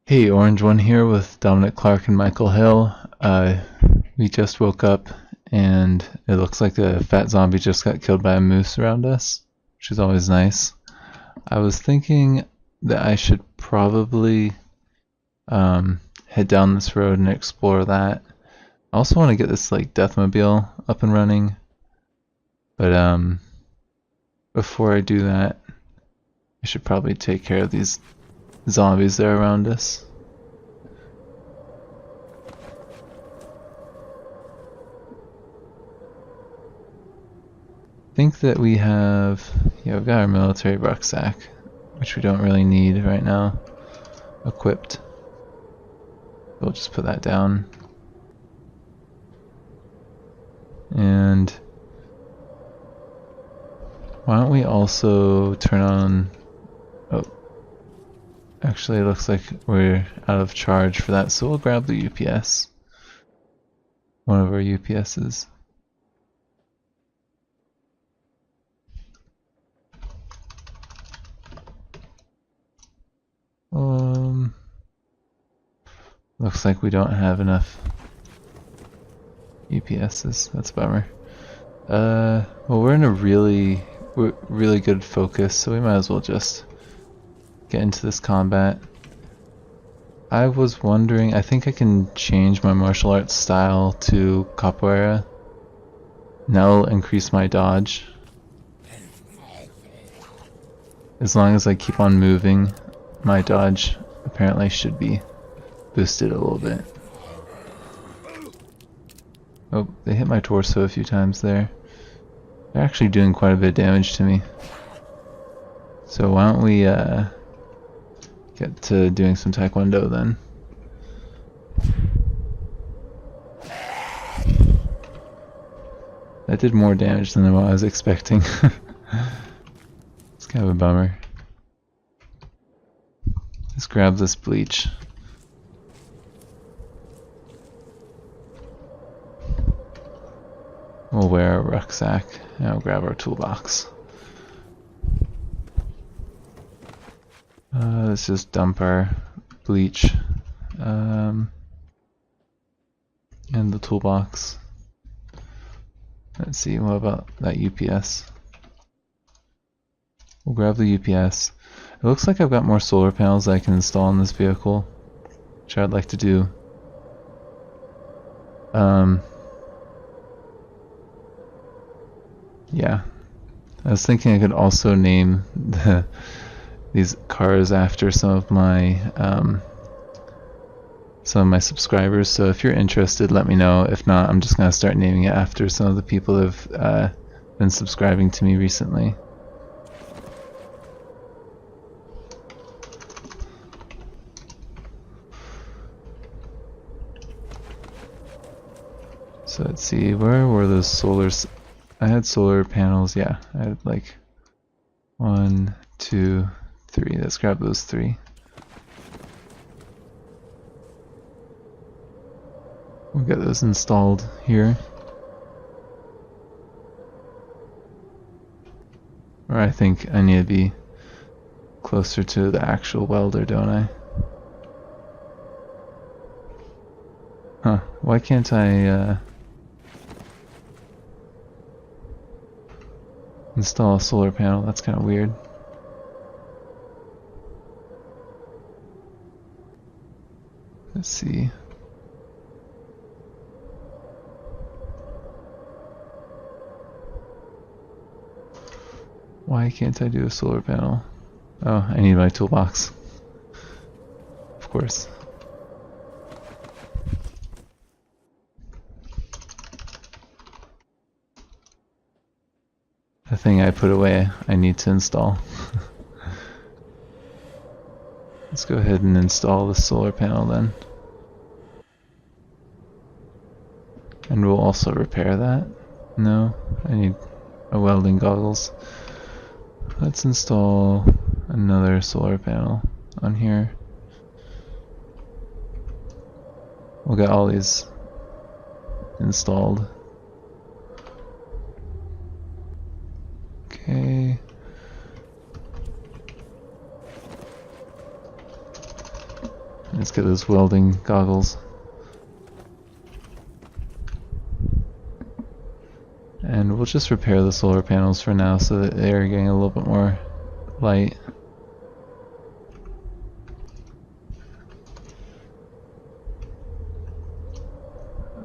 Hey, Orange One here with Dominic Clark and Michael Hill. We just woke up and it looks like a fat zombie just got killed by a moose around us, which is always nice. I was thinking that I should probably head down this road and explore that. I also want to get this Deathmobile up and running, but before I do that, I should probably take care of these zombies that are around us. I think that we have, yeah, we've got our military rucksack, which we don't really need right now, equipped. We'll just put that down. And why don't we also turn on, oh, actually it looks like we're out of charge for that, so we'll grab the UPS. One of our UPSs. Looks like we don't have enough UPSs. That's a bummer. Well, we're in a really good focus, so we might as well just get into this combat. I was wondering, I think I can change my martial arts style to capoeira. That'll increase my dodge. As long as I keep on moving, my dodge apparently should be boosted a little bit. Oh, they hit my torso a few times there. They're actually doing quite a bit of damage to me. So why don't we get to doing some taekwondo then. That did more damage than what I was expecting. It's kind of a bummer. Let's grab this bleach. We'll wear a rucksack and I'll grab our toolbox. Let's just dump our bleach and the toolbox. Let's see, what about that UPS? We'll grab the UPS. It looks like I've got more solar panels that I can install in this vehicle, which I'd like to do. Yeah. I was thinking I could also name these cars after some of my subscribers, so if you're interested, let me know. If not, I'm just going to start naming it after some of the people that have been subscribing to me recently. So let's see, where were those solars? I had solar panels, yeah. I had like 1, 2, 3. Let's grab those 3. We'll get those installed here. Or I think I need to be closer to the actual welder, don't I? Huh, why can't I install a solar panel? That's kind of weird. Let's see. Why can't I do a solar panel? Oh, I need my toolbox. Of course. The thing I put away, I need to install. Let's go ahead and install the solar panel then. And we'll also repair that. No, I need a welding goggles. Let's install another solar panel on here. We'll get all these installed. Okay. Let's get those welding goggles. And we'll just repair the solar panels for now so that they're getting a little bit more light.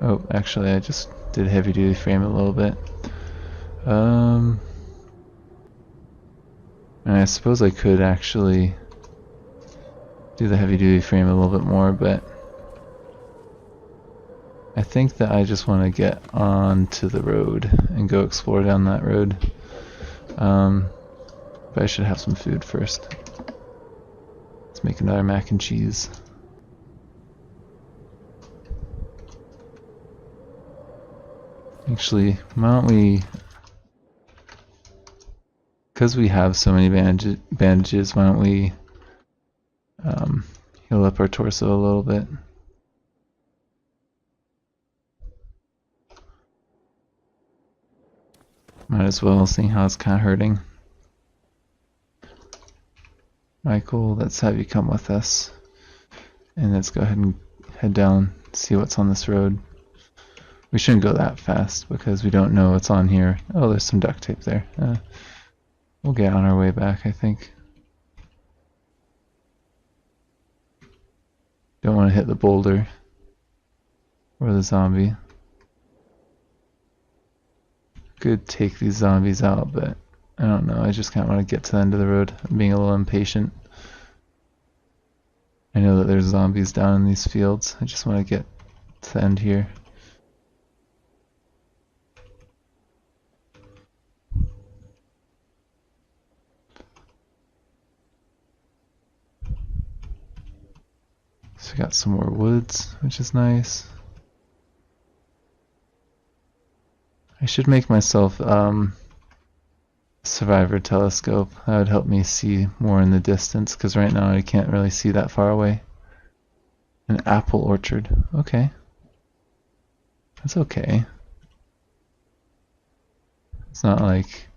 Oh, actually I just did heavy duty frame a little bit. And I suppose I could actually do the heavy duty frame a little bit more, but I think that I just want to get onto the road and go explore down that road. But I should have some food first. Let's make another mac and cheese. Actually, why don't we, because we have so many bandages, why don't we heal up our torso a little bit. Might as well, seeing how it's kind of hurting. Michael, let's have you come with us. And let's go ahead and head down, see what's on this road. We shouldn't go that fast because we don't know what's on here. Oh, there's some duct tape there. We'll get on our way back, I think. Don't want to hit the boulder or the zombie. Could take these zombies out, but I don't know. I just kind of want to get to the end of the road. I'm being a little impatient. I know that there's zombies down in these fields. I just want to get to the end here. So we got some more woods, which is nice. I should make myself a survivor telescope. That would help me see more in the distance, because right now I can't really see that far away. An apple orchard. Okay. That's okay. It's not like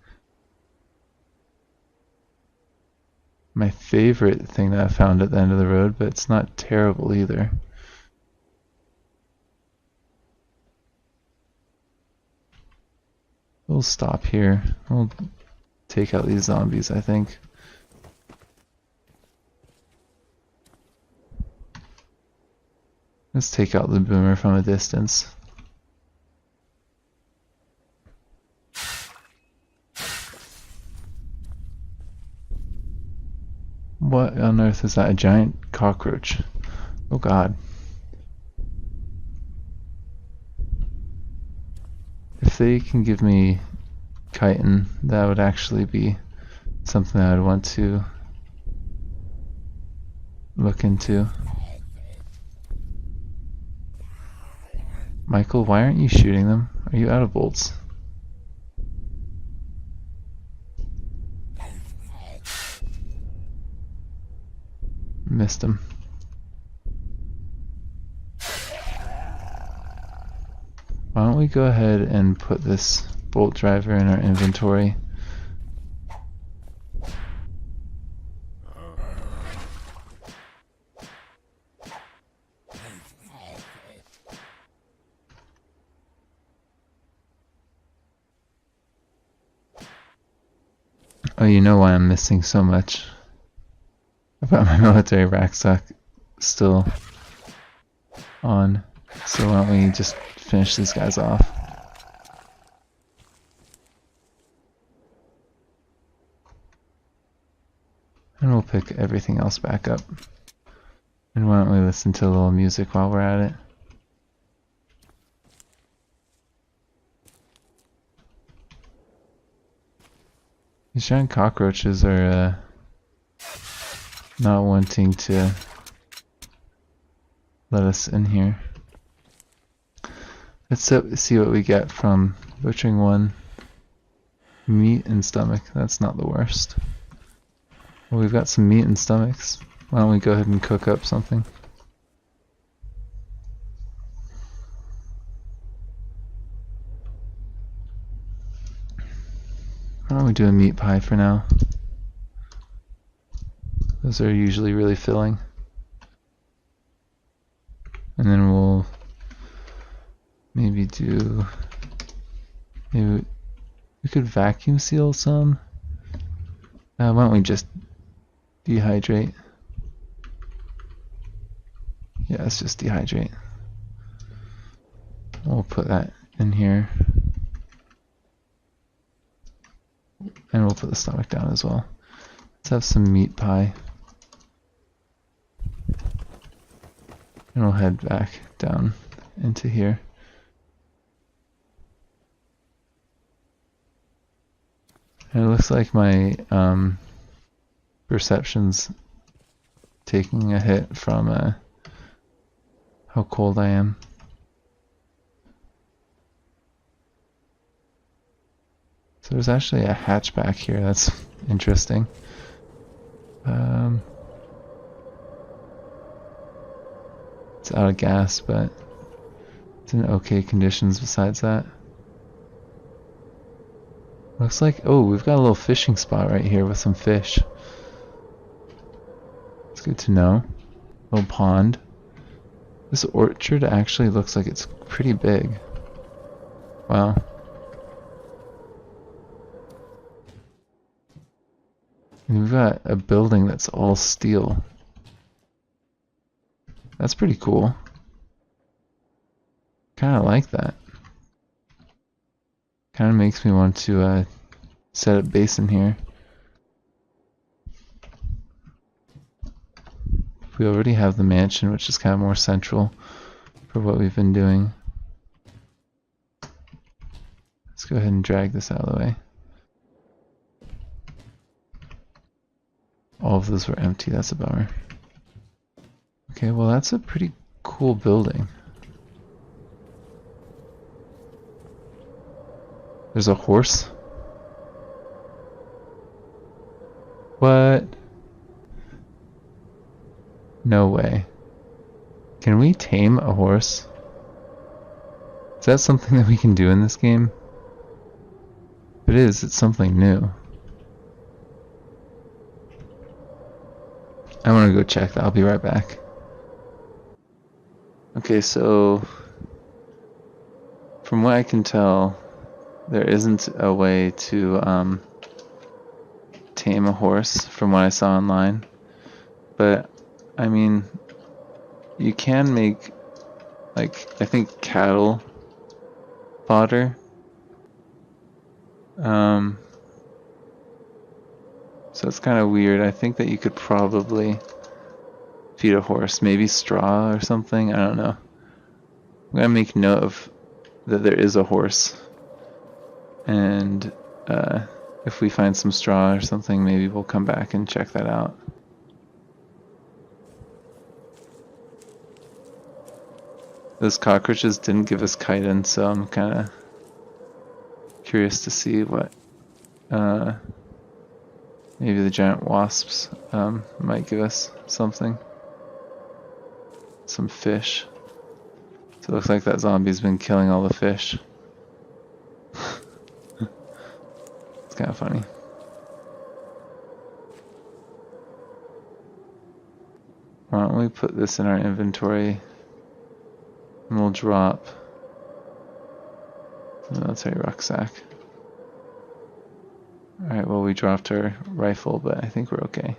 my favorite thing that I found at the end of the road, but it's not terrible either. We'll stop here. We'll take out these zombies, I think. Let's take out the boomer from a distance. What on earth is that? A giant cockroach. Oh god. If they can give me chitin, that would actually be something I would want to look into. Michael, why aren't you shooting them? Are you out of bolts? Missed him. Why don't we go ahead and put this bolt driver in our inventory? Oh, you know why I'm missing so much? I've got my military rucksack still on. So why don't we just finish these guys off? And we'll pick everything else back up. And why don't we listen to a little music while we're at it? These giant cockroaches are not wanting to let us in here. Let's see what we get from butchering one. Meat and stomach. That's not the worst. Well, we've got some meat and stomachs. Why don't we go ahead and cook up something? Why don't we do a meat pie for now? Those are usually really filling. And then we'll maybe maybe we could vacuum seal some. Why don't we just dehydrate? Yeah, let's just dehydrate. We'll put that in here. And we'll put the stomach down as well. Let's have some meat pie. And we'll head back down into here. And it looks like my perception's taking a hit from how cold I am. So there's actually a hatch back here. That's interesting. It's out of gas, but it's in okay conditions besides that. Looks like, oh, we've got a little fishing spot right here with some fish. It's good to know. Little pond. This orchard actually looks like it's pretty big. Wow. And we've got a building that's all steel. That's pretty cool. Kind of like that. Kind of makes me want to set up base in here. We already have the mansion, which is kind of more central for what we've been doing. Let's go ahead and drag this out of the way. All of those were empty, that's a bummer. Okay, well that's a pretty cool building. There's a horse? What? No way. Can we tame a horse? Is that something that we can do in this game? If it is, it's something new. I want to go check that. I'll be right back. Okay, so from what I can tell, there isn't a way to tame a horse from what I saw online. But I mean, you can make, like, I think cattle fodder. So it's kind of weird. I think that you could probably feed a horse, maybe straw or something. I don't know. I'm gonna make note of that there is a horse, and if we find some straw or something, maybe we'll come back and check that out. Those cockroaches didn't give us chitin, so I'm kind of curious to see what maybe the giant wasps might give us something. Some fish. So it looks like that zombie's been killing all the fish. It's kind of funny. Why don't we put this in our inventory and we'll drop the military rucksack. Alright, well we dropped our rifle, but I think we're okay.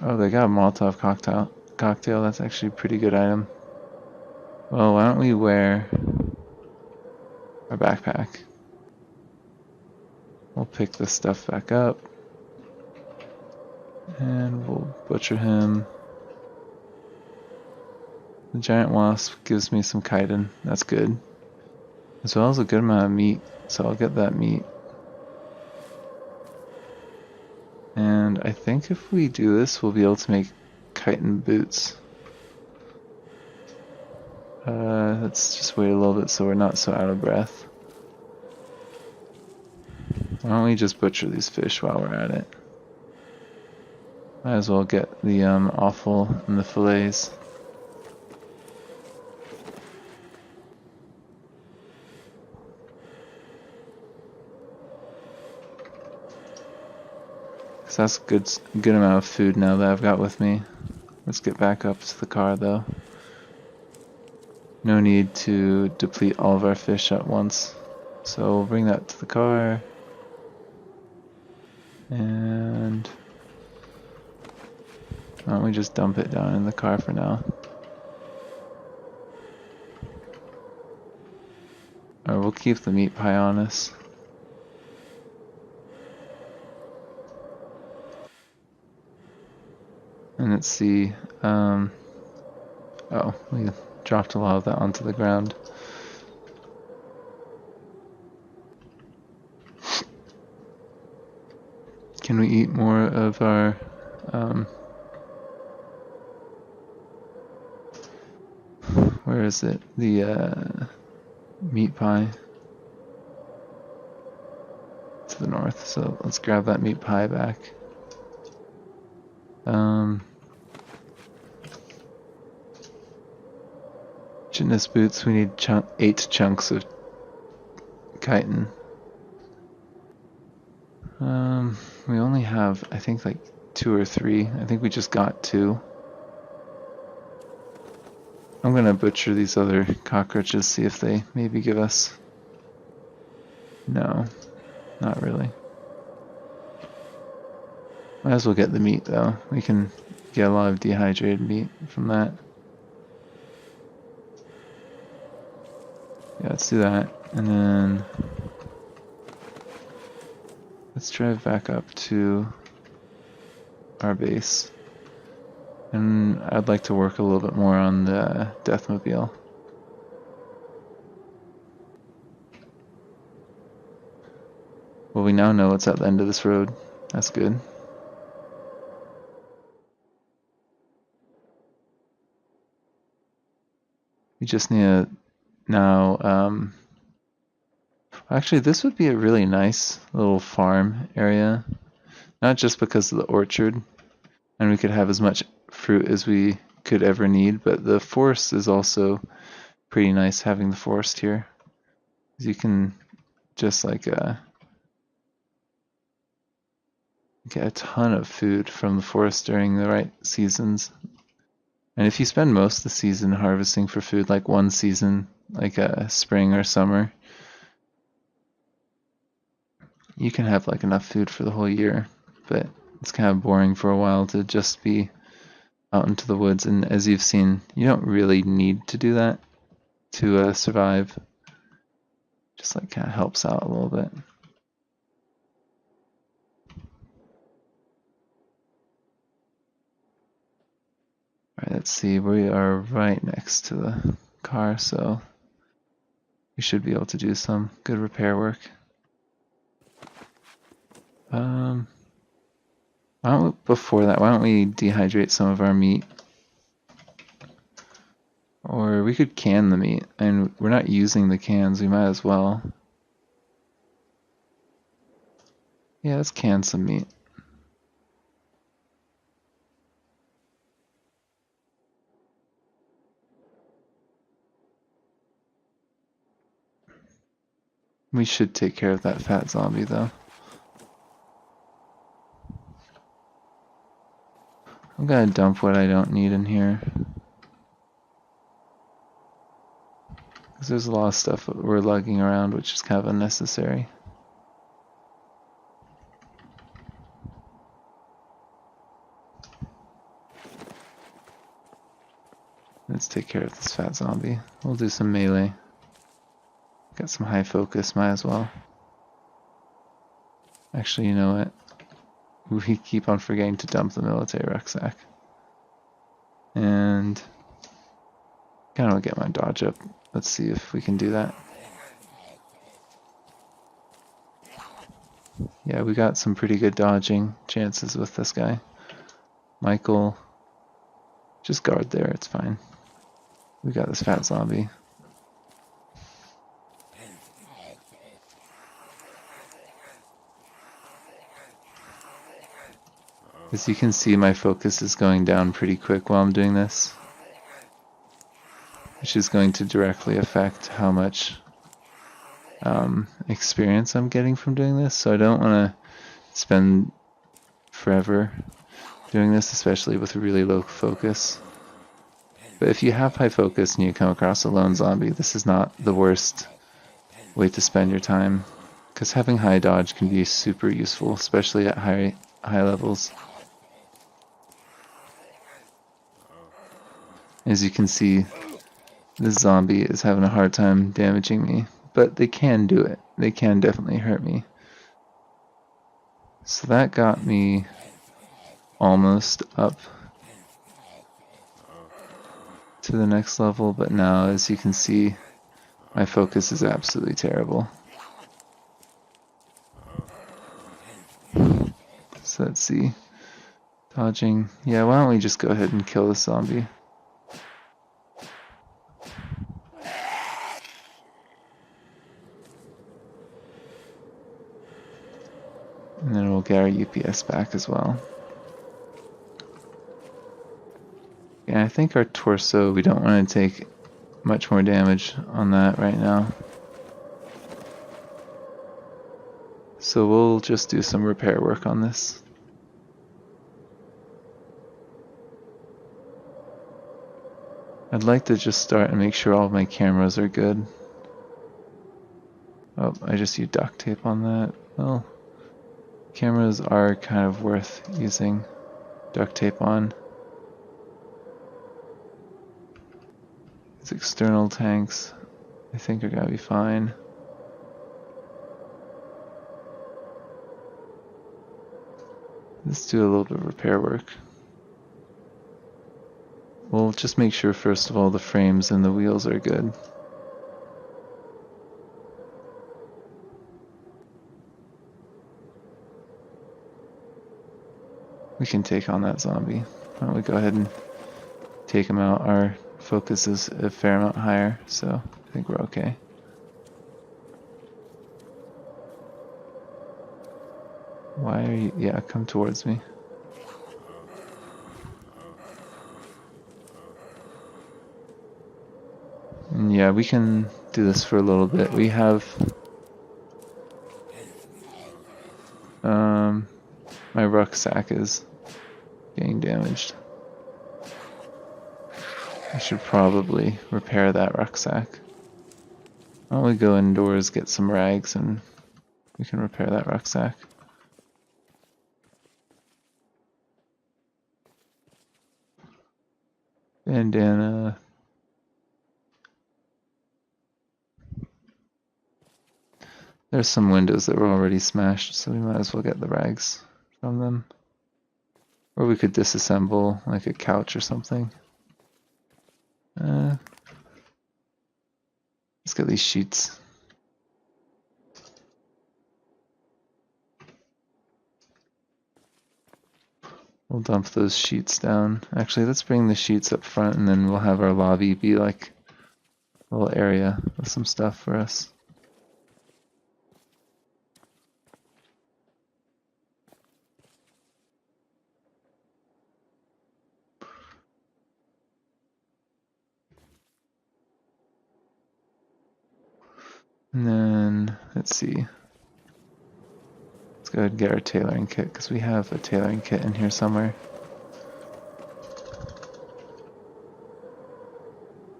Oh, they got a Molotov cocktail. That's actually a pretty good item. Well, why don't we wear our backpack? We'll pick this stuff back up. And we'll butcher him. The giant wasp gives me some chitin. That's good. As well as a good amount of meat. So I'll get that meat. And I think if we do this, we'll be able to make chitin boots. Let's just wait a little bit so we're not so out of breath. Why don't we just butcher these fish while we're at it? Might as well get the offal and the fillets. So that's a good amount of food now that I've got with me. Let's get back up to the car though. No need to deplete all of our fish at once. So we'll bring that to the car. And why don't we just dump it down in the car for now? Or we'll keep the meat pie on us. And let's see. Oh, we dropped a lot of that onto the ground. Can we eat more of our where is it? The meat pie to the north. So let's grab that meat pie back. Fitness boots. We need 8 chunks of chitin. We only have, I think, like 2 or 3. I think we just got 2. I'm gonna butcher these other cockroaches, see if they maybe give us... No, not really. Might as well get the meat though. We can get a lot of dehydrated meat from that. Yeah, let's do that. And then let's drive back up to our base. And I'd like to work a little bit more on the Deathmobile. Well, we now know what's at the end of this road. That's good. We just need to now, actually this would be a really nice little farm area. Not just because of the orchard, and we could have as much fruit as we could ever need, but the forest is also pretty nice having the forest here. You can just like get a ton of food from the forest during the right seasons. And if you spend most of the season harvesting for food, like one season, like spring or summer, you can have like enough food for the whole year. But it's kind of boring for a while to just be out into the woods, and as you've seen, you don't really need to do that to survive. Just like kind of helps out a little bit. Alright, let's see, we are right next to the car, so we should be able to do some good repair work. Before that, why don't we dehydrate some of our meat? Or we could can the meat, and we're not using the cans, we might as well. Yeah, let's can some meat. We should take care of that fat zombie though. I'm gonna dump what I don't need in here. Because there's a lot of stuff that we're lugging around which is kind of unnecessary. Let's take care of this fat zombie. We'll do some melee. Got some high focus, might as well. Actually, you know what? We keep on forgetting to dump the military rucksack. And kind of get my dodge up. Let's see if we can do that. Yeah, we got some pretty good dodging chances with this guy. Michael, just guard there, it's fine. We got this fat zombie. As you can see, my focus is going down pretty quick while I'm doing this, which is going to directly affect how much experience I'm getting from doing this. So I don't want to spend forever doing this, especially with really low focus. But if you have high focus and you come across a lone zombie, this is not the worst way to spend your time, because having high dodge can be super useful, especially at high levels. As you can see, this zombie is having a hard time damaging me, but they can do it. They can definitely hurt me. So that got me almost up to the next level, but now, as you can see, my focus is absolutely terrible. So let's see. Dodging. Yeah, why don't we just go ahead and kill this zombie? And then we'll get our UPS back as well. Yeah, I think our torso, we don't want to take much more damage on that right now. So we'll just do some repair work on this. I'd like to just start and make sure all of my cameras are good. Oh, I just used duct tape on that. Well, cameras are kind of worth using duct tape on. These external tanks, I think, are gonna be fine. Let's do a little bit of repair work. We'll just make sure, first of all, the frames and the wheels are good. We can take on that zombie. Why don't we go ahead and take him out? Our focus is a fair amount higher, so I think we're okay. Why are you... Yeah, come towards me. And yeah, we can do this for a little bit. We have... my rucksack is getting damaged. I should probably repair that rucksack. Why don't we go indoors, get some rags, and we can repair that rucksack. Bandana. There's some windows that were already smashed, so we might as well get the rags from them. Or we could disassemble like a couch or something. Let's get these sheets. We'll dump those sheets down. Actually, let's bring the sheets up front, and then we'll have our lobby be like a little area with some stuff for us. And then, let's see. Let's go ahead and get our tailoring kit, because we have a tailoring kit in here somewhere.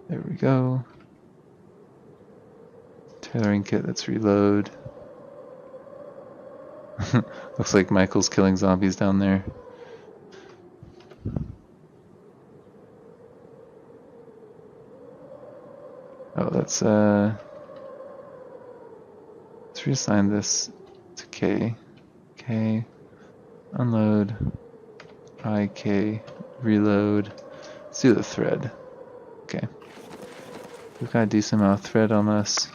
There we go. Tailoring kit, let's reload. Looks like Michael's killing zombies down there. Oh, let's reassign this to K. K, unload, IK, reload. Let's do the thread. Okay. We've got a decent amount of thread on this.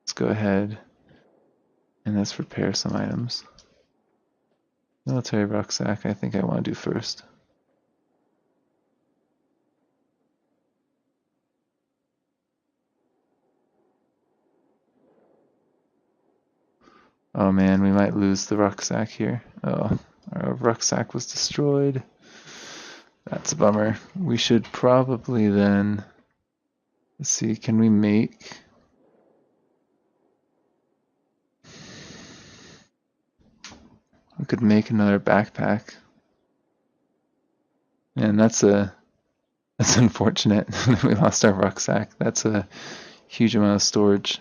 Let's go ahead and let's repair some items. Military rucksack, I think I want to do first. Oh man, we might lose the rucksack here. Oh, our rucksack was destroyed. That's a bummer. We should probably then... Let's see, can we make... We could make another backpack. And that's unfortunate that we lost our rucksack. That's a huge amount of storage.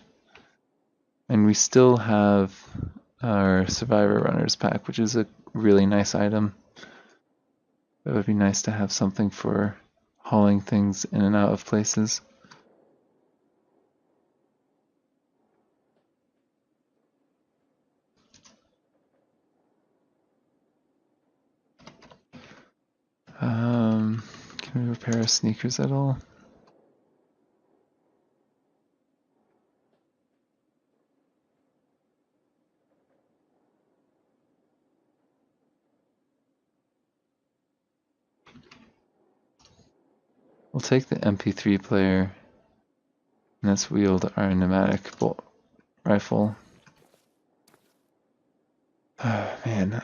And we still have our Survivor Runners pack, which is a really nice item. It would be nice to have something for hauling things in and out of places. Can we repair our sneakers at all? We'll take the MP3 player, and let's wield our pneumatic bolt rifle. Man,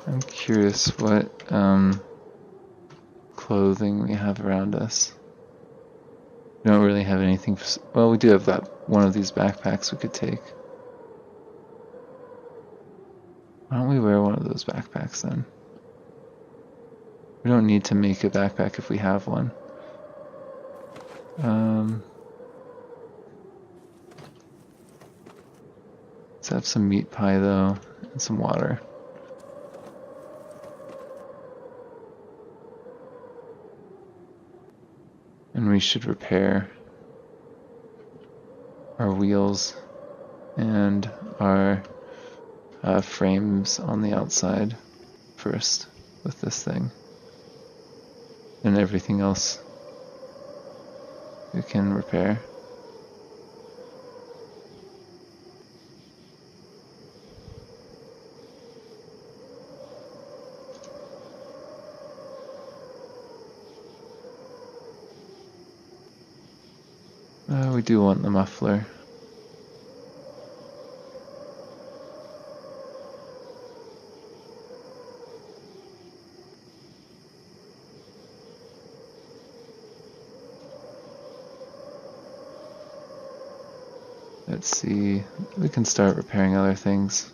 I'm curious what clothing we have around us. We don't really have anything. Well, we do have that one of these backpacks we could take. Why don't we wear one of those backpacks then? We don't need to make a backpack if we have one. Let's have some meat pie though, and some water. And we should repair our wheels and our frames on the outside first with this thing. And everything else we can repair. We do want the muffler. Let's see, we can start repairing other things.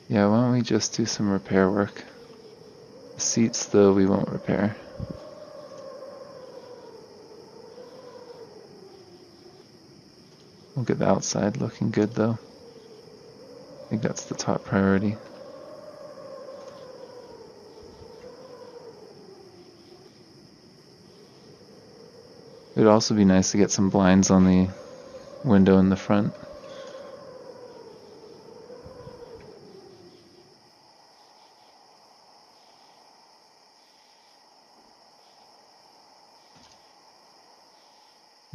Yeah, why don't we just do some repair work? The seats, though, we won't repair. We'll get the outside looking good, though. I think that's the top priority. It would also be nice to get some blinds on the window in the front.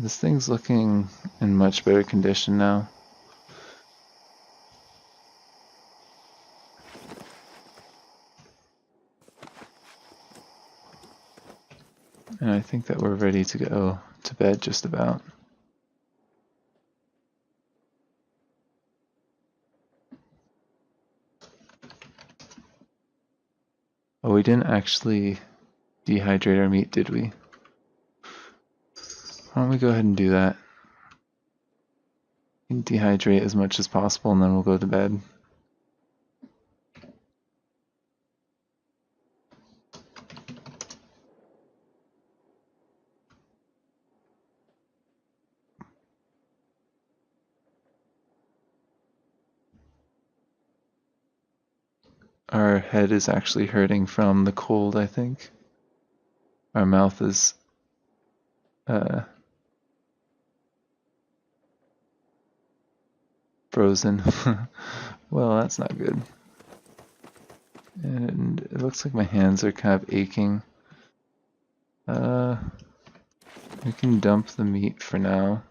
This thing's looking in much better condition now. And I think that we're ready to go to bed just about. Oh, we didn't actually dehydrate our meat, did we? Why don't we go ahead and do that? We can dehydrate as much as possible and then we'll go to bed. Our head is actually hurting from the cold, I think. Our mouth is frozen. Well, that's not good. And it looks like my hands are kind of aching. We can dump the meat for now.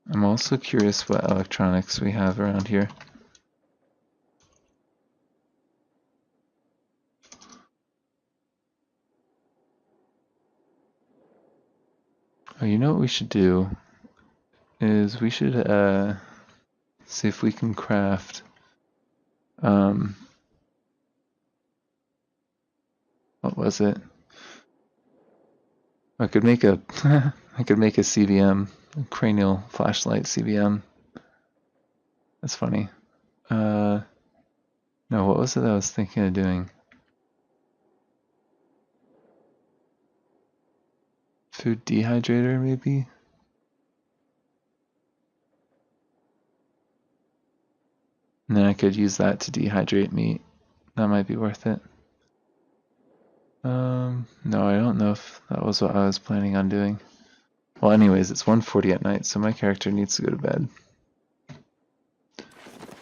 I'm also curious what electronics we have around here. you know what we should do is we should see if we can craft what was it? I could make a I could make a CVM, a cranial flashlight CVM. That's funny. No, what was it I was thinking of doing? Food dehydrator, maybe? And then I could use that to dehydrate meat. That might be worth it. No, I don't know if that was what I was planning on doing. Well, anyways, it's 1:40 at night, so my character needs to go to bed.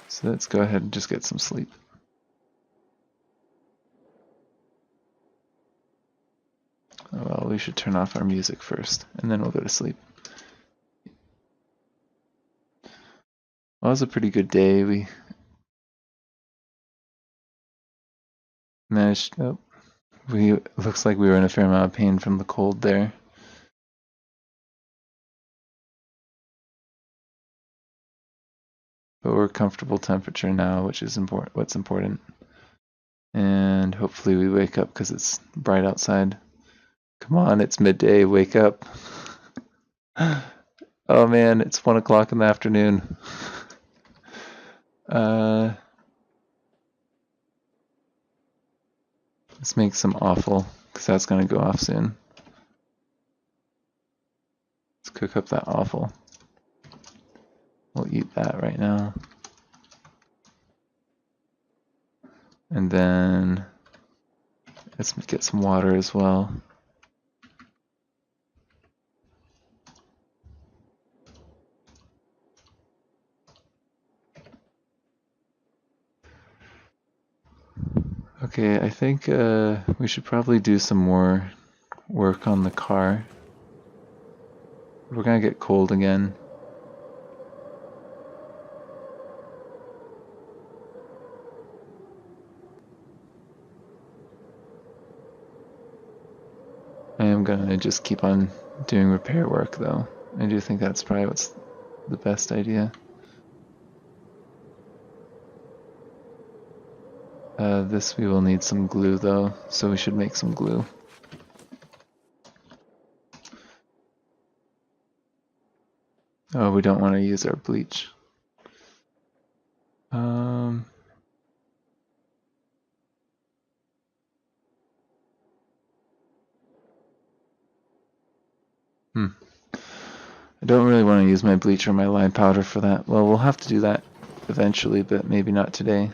So let's go ahead and just get some sleep. Oh, well, we should turn off our music first, and then we'll go to sleep. Well, it was a pretty good day. We managed. Oh, looks like we were in a fair amount of pain from the cold there. But we're comfortable temperature now, which is what's important. And hopefully we wake up because it's bright outside. Come on, it's midday, wake up. Oh man, it's 1 o'clock in the afternoon. Let's make some offal, because that's going to go off soon. Let's cook up that offal. We'll eat that right now. And then let's get some water as well. Okay, I think we should probably do some more work on the car. We're gonna get cold again. I am gonna just keep on doing repair work though. I do think that's probably what's the best idea. This we will need some glue though, so we should make some glue. Oh, we don't want to use our bleach. I don't really want to use my bleach or my lime powder for that. Well, we'll have to do that eventually, but maybe not today.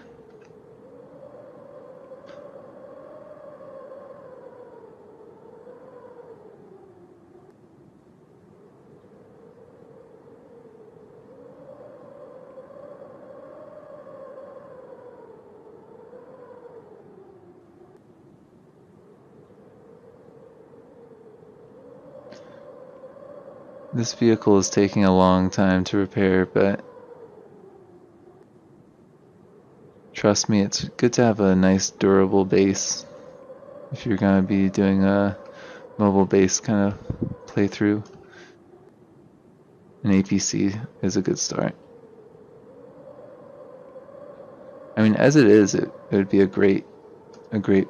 This vehicle is taking a long time to repair, but trust me, it's good to have a nice durable base if you're going to be doing a mobile base kind of playthrough. An APC is a good start. I mean, as it is, it would be a great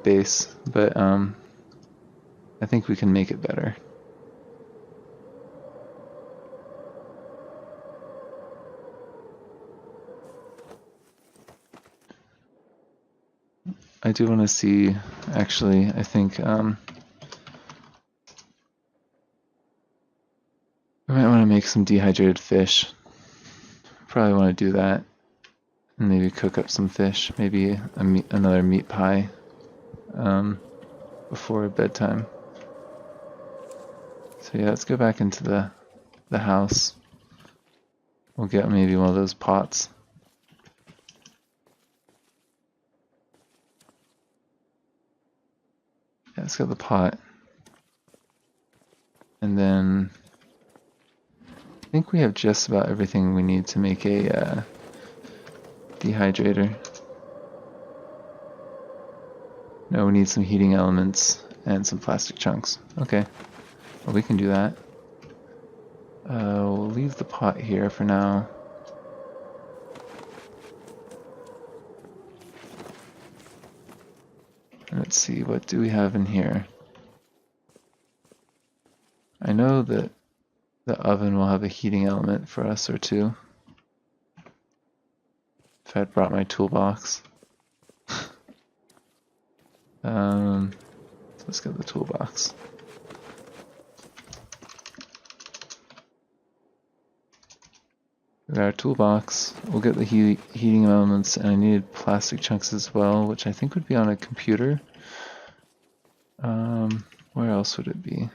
base, but I think we can make it better. I do want to see, actually, I think we might want to make some dehydrated fish. Probably want to do that. And maybe cook up some fish, maybe another meat pie before bedtime. So yeah, let's go back into the house. We'll get maybe one of those pots. Yeah, let's get the pot. And then I think we have just about everything we need to make a dehydrator. No, we need some heating elements and some plastic chunks. Okay, well we can do that. We'll leave the pot here for now. Let's see, what do we have in here? I know that the oven will have a heating element for us or two. If I'd brought my toolbox. Let's get the toolbox. With our toolbox, we'll get the heating elements, and I needed plastic chunks as well, which I think would be on a computer. Where else would it be?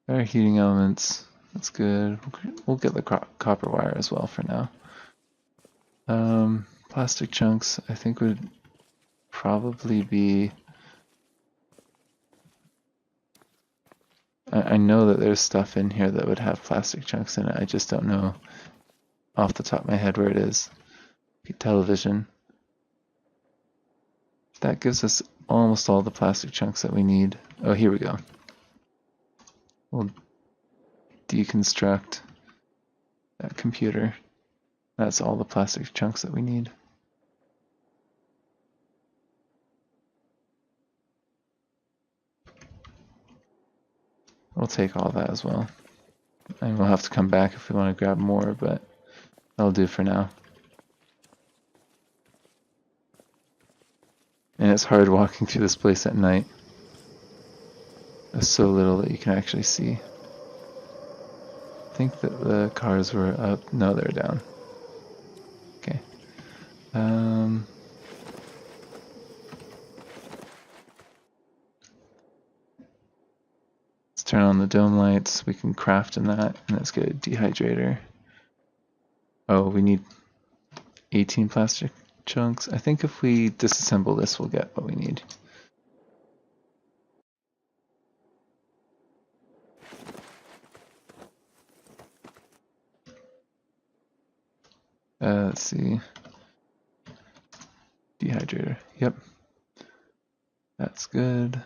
Our heating elements, that's good. We'll get the copper wire as well for now. Plastic chunks, I think would probably be... I know that there's stuff in here that would have plastic chunks in it. I just don't know off the top of my head where it is. Television. That gives us almost all the plastic chunks that we need. Oh, here we go. We'll deconstruct that computer. That's all the plastic chunks that we need. We'll take all that as well. And we'll have to come back if we want to grab more, but that'll do for now. And it's hard walking through this place at night. There's so little that you can actually see. I think that the cars were up. No, they're down. Okay. Let's turn on the dome lights. We can craft in that, and let's get a dehydrator. Oh, we need 18 plastic chunks. I think if we disassemble this, we'll get what we need. Let's see. Dehydrator. Yep. That's good.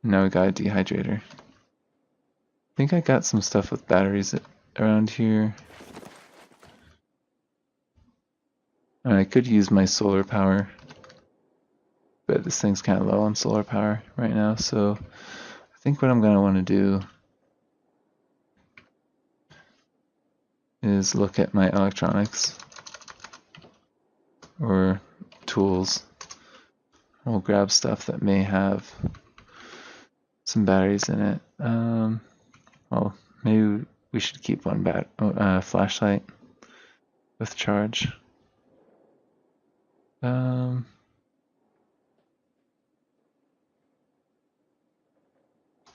Now we got a dehydrator. I think I got some stuff with batteries around here. And I could use my solar power, but this thing's kind of low on solar power right now, so I think what I'm going to want to do is look at my electronics or tools. We'll grab stuff that may have some batteries in it. Well, maybe we should keep one flashlight with charge.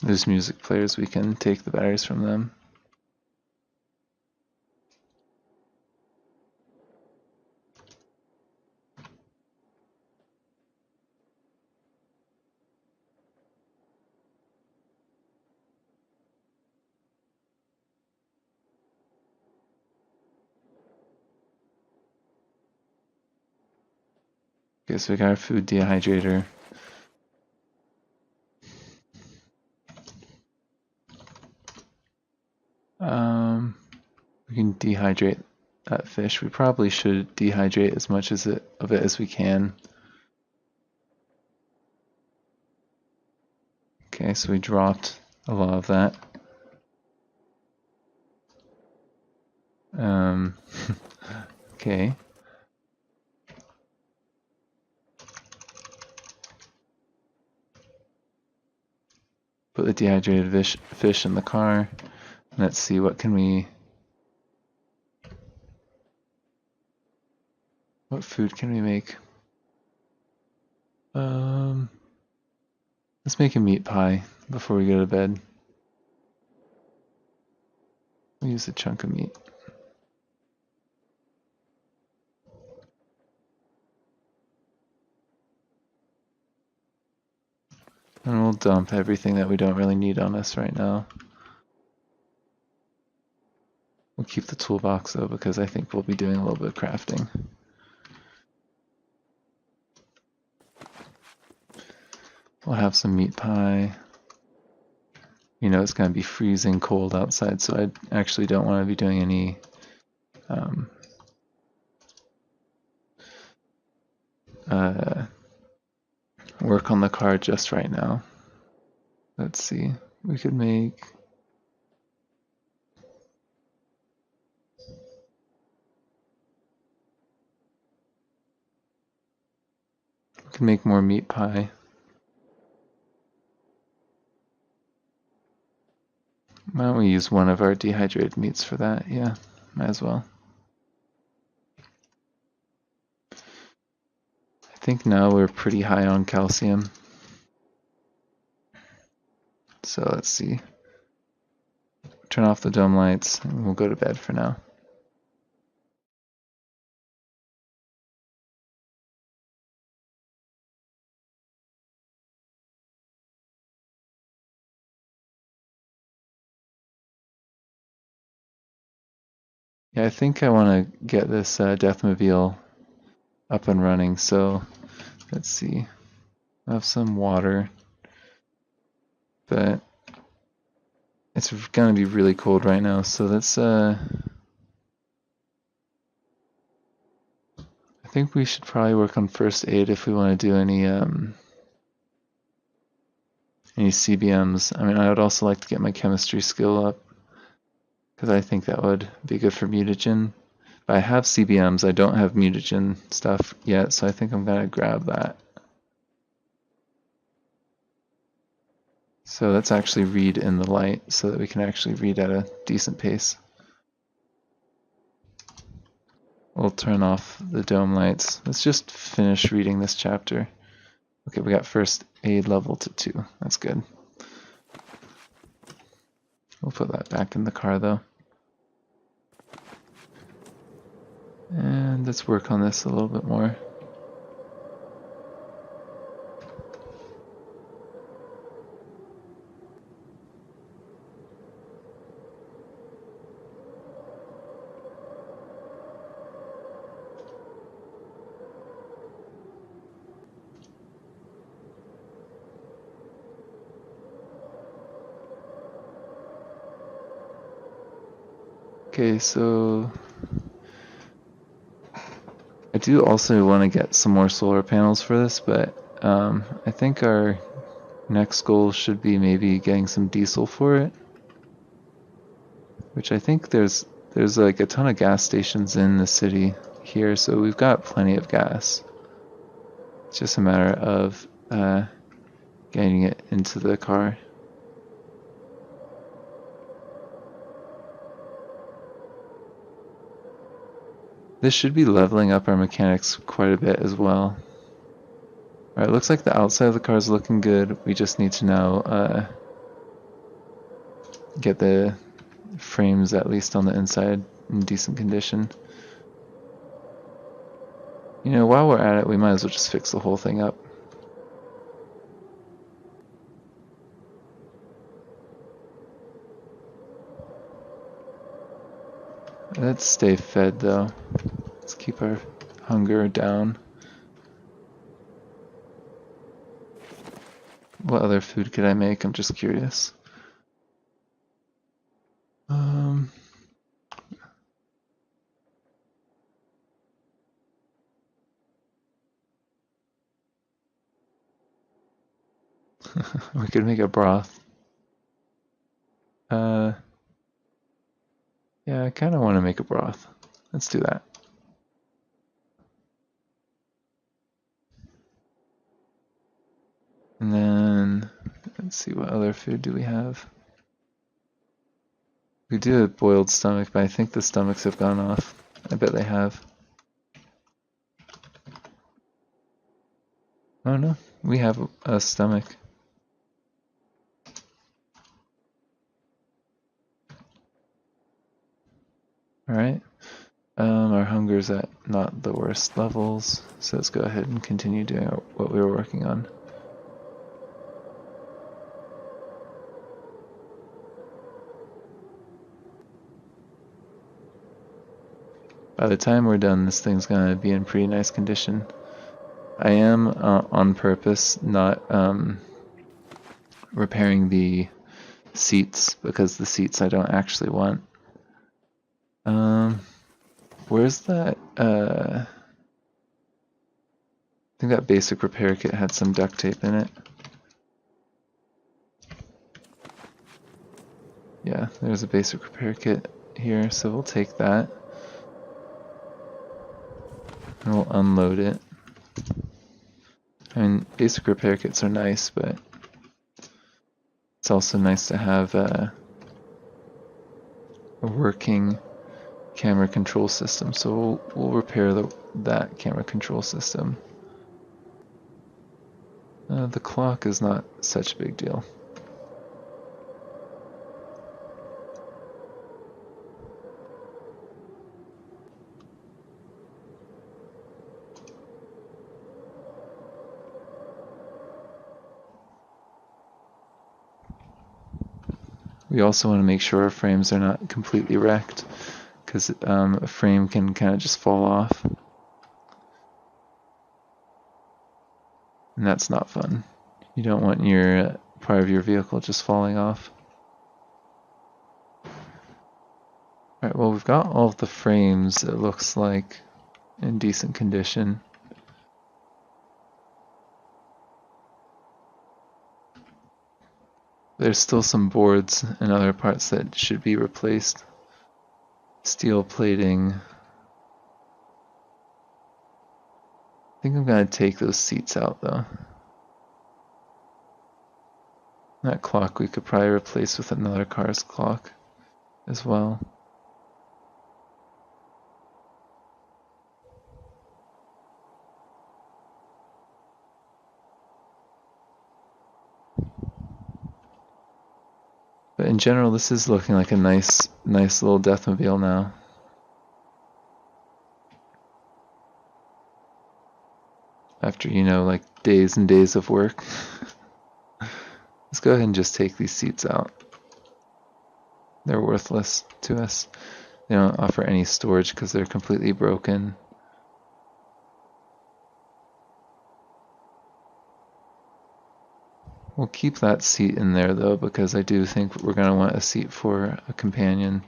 There's music players, we can take the batteries from them. Okay, so we got our food dehydrator. We can dehydrate that fish. We probably should dehydrate as much of it as we can. Okay, so we dropped a lot of that. Okay. Put the dehydrated fish in the car. Let's see, what food can we make? Let's make a meat pie before we go to bed. We'll use a chunk of meat. And we'll dump everything that we don't really need on us right now. We'll keep the toolbox though, because I think we'll be doing a little bit of crafting. We'll have some meat pie. You know, it's going to be freezing cold outside, so I actually don't want to be doing any work on the car just right now. Let's see. We could make... We could make more meat pie. Why don't we use one of our dehydrated meats for that? Yeah, might as well. I think now we're pretty high on calcium. So let's see. Turn off the dome lights and we'll go to bed for now. Yeah, I think I want to get this Deathmobile up and running, so let's see. I have some water, but it's gonna be really cold right now, so let's I think we should probably work on first aid if we want to do any CBMs. I mean, I would also like to get my chemistry skill up, because I think that would be good for mutagen. But I have CBMs, I don't have mutagen stuff yet, so I think I'm gonna grab that. So let's actually read in the light so that we can actually read at a decent pace. We'll turn off the dome lights. Let's just finish reading this chapter. Okay, we got first aid level to 2. That's good. We'll put that back in the car though. And let's work on this a little bit more. Okay, so I do also want to get some more solar panels for this, but I think our next goal should be maybe getting some diesel for it, which I think there's like a ton of gas stations in the city here, so we've got plenty of gas. It's just a matter of getting it into the car. This should be leveling up our mechanics quite a bit as well. Alright, looks like the outside of the car is looking good. We just need to now get the frames, at least on the inside, in decent condition. You know, while we're at it, we might as well just fix the whole thing up. Let's stay fed though. Let's keep our hunger down. What other food could I make? I'm just curious. We could make a broth. Yeah, I kind of want to make a broth. Let's do that. And then, let's see, what other food do we have? We do a boiled stomach, but I think the stomachs have gone off. I bet they have. Oh no, we have a stomach. Alright. Our hunger's at not the worst levels, so let's go ahead and continue doing what we were working on. By the time we're done, this thing's gonna be in pretty nice condition. I am on purpose not repairing the seats, because the seats I don't actually want. Where's that? I think that basic repair kit had some duct tape in it. Yeah, there's a basic repair kit here, so we'll take that. And we'll unload it. I mean, basic repair kits are nice, but it's also nice to have a working camera control system. So we'll repair that camera control system. The clock is not such a big deal. We also want to make sure our frames are not completely wrecked, because a frame can kind of just fall off. And that's not fun. You don't want your part of your vehicle just falling off. Alright, well, we've got all of the frames, it looks like, in decent condition. There's still some boards and other parts that should be replaced. Steel plating. I think I'm going to take those seats out though. That clock we could probably replace with another car's clock as well. But in general, this is looking like a nice little Deathmobile now. After, you know, like days and days of work. Let's go ahead and just take these seats out. They're worthless to us. They don't offer any storage because they're completely broken. We'll keep that seat in there though, because I do think we're going to want a seat for a companion.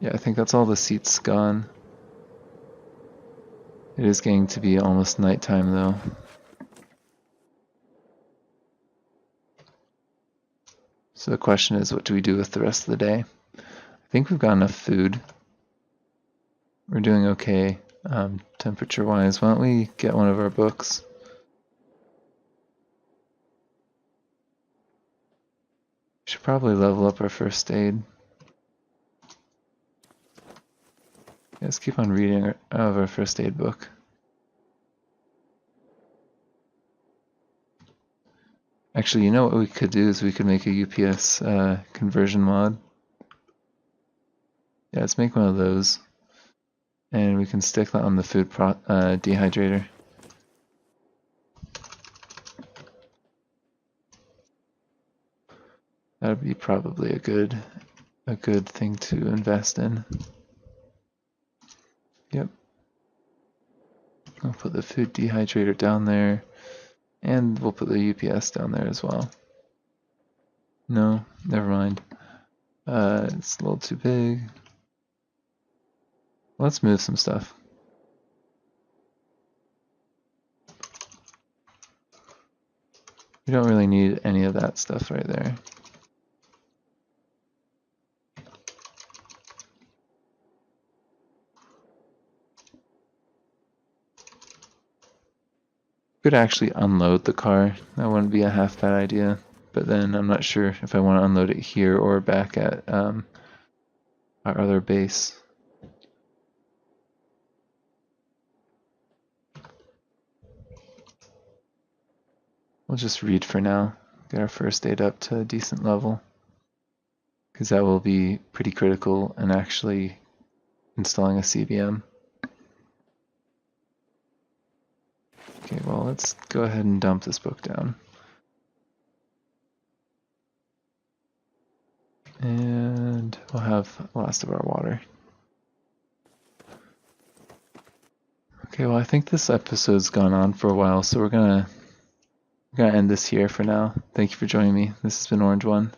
Yeah, I think that's all the seats gone. It is getting to be almost nighttime though. So the question is, what do we do with the rest of the day? I think we've got enough food. We're doing okay temperature-wise. Why don't we get one of our books? We should probably level up our first aid. Yeah, let's keep on reading out of our first aid book. Actually, you know what we could do is we could make a UPS conversion mod. Yeah, let's make one of those. And we can stick that on the food dehydrator. That would be probably a good thing to invest in. Yep. I'll put the food dehydrator down there, and we'll put the UPS down there as well. No, never mind. It's a little too big. Let's move some stuff. We don't really need any of that stuff right there. Could actually unload the car. That wouldn't be a half bad idea. But then I'm not sure if I want to unload it here or back at our other base. We'll just read for now. Get our first aid up to a decent level, because that will be pretty critical in actually installing a CBM. Okay, well, let's go ahead and dump this book down. And we'll have the last of our water. Okay, well I think this episode's gone on for a while, so we're gonna end this here for now. Thank you for joining me. This has been Orange One.